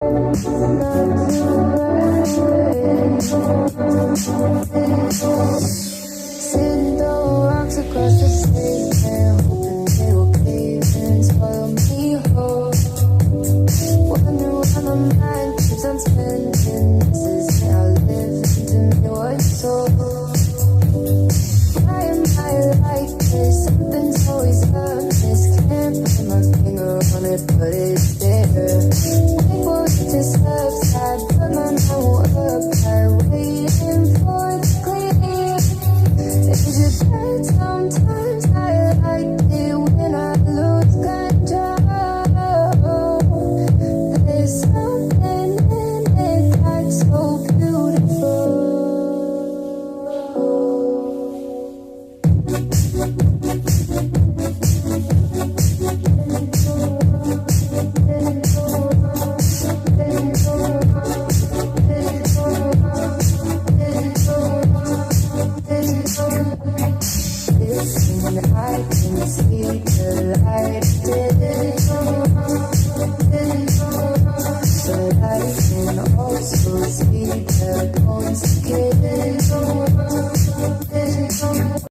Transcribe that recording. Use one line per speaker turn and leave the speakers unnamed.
Sitting throwing rocks across the pavement, hoping they will cave and swallow me whole. Wondering why my mind keeps on spinning. This is how I live, to me what's so. Why am I like this? Something's always amiss. Can't put my finger on it, but it's there. Think what just upside, but my mind won't apply. Waiting for the clear. Is it bad sometimes? I like it when I lose control. There's something in it that's so beautiful. Listen, I can see the light.